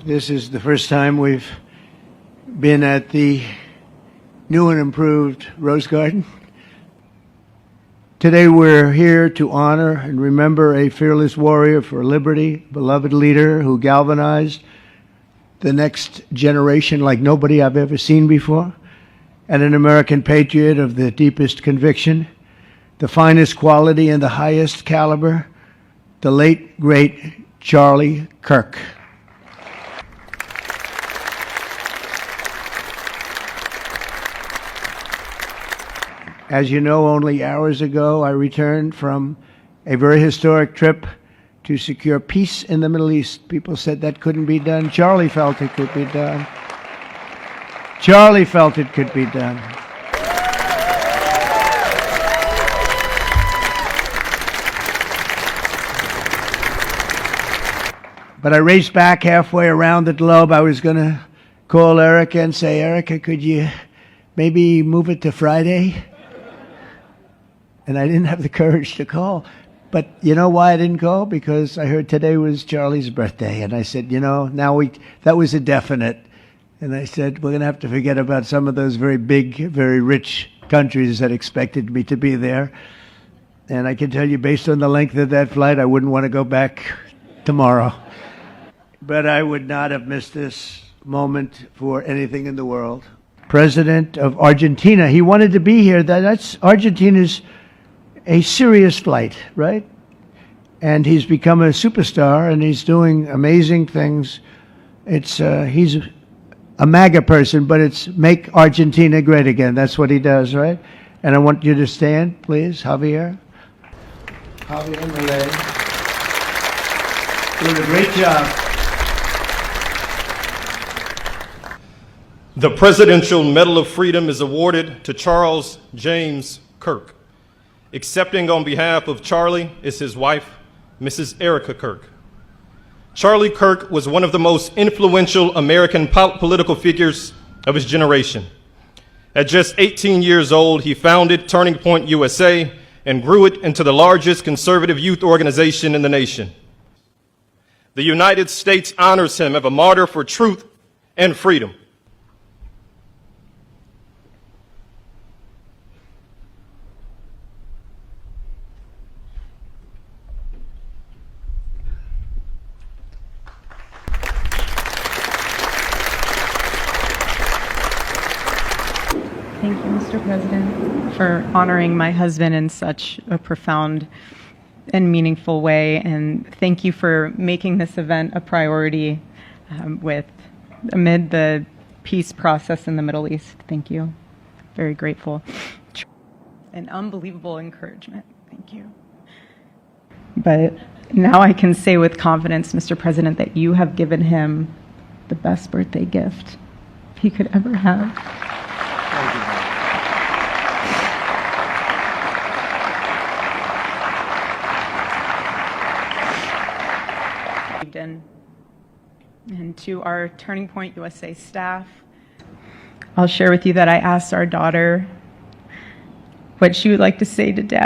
This is the first time we've been at the new and improved Rose Garden. Today we're here to honor and remember a fearless warrior for liberty, beloved leader who galvanized the next generation like nobody I've ever seen before, and an American patriot of the deepest conviction, the finest quality and the highest caliber, the late, great Charlie Kirk. As you know, only hours ago, I returned from a very historic trip to secure peace in the Middle East. People said that couldn't be done. Charlie felt it could be done. Charlie felt it could be done. But I raced back halfway around the globe. I was going to call Erika and say, Erika, could you maybe move it to Friday? And I didn't have the courage to call. But you know why I didn't call? Because I heard today was Charlie's birthday. And I said, that was a definite. And I said, we're going to have to forget about some of those very big, very rich countries that expected me to be there. And I can tell you, based on the length of that flight, I wouldn't want to go back tomorrow. But I would not have missed this moment for anything in the world. President of Argentina, he wanted to be here. That's Argentina's a serious flight, right? And he's become a superstar, and he's doing amazing things. He's a MAGA person, but it's make Argentina great again. That's what he does, right? And I want you to stand, please, Javier. Javier Milei. Doing a great job. The Presidential Medal of Freedom is awarded to Charles James Kirk. Accepting on behalf of Charlie is his wife, Mrs. Erika Kirk. Charlie Kirk was one of the most influential American political figures of his generation. At just 18 years old, he founded Turning Point USA and grew it into the largest conservative youth organization in the nation. The United States honors him as a martyr for truth and freedom. Thank you, Mr. President, for honoring my husband in such a profound and meaningful way. And thank you for making this event a priority amid the peace process in the Middle East. Thank you. Very grateful. An unbelievable encouragement. Thank you. But now I can say with confidence, Mr. President, that you have given him the best birthday gift he could ever have. And to our Turning Point USA staff, I'll share with you that I asked our daughter what she would like to say to Daddy.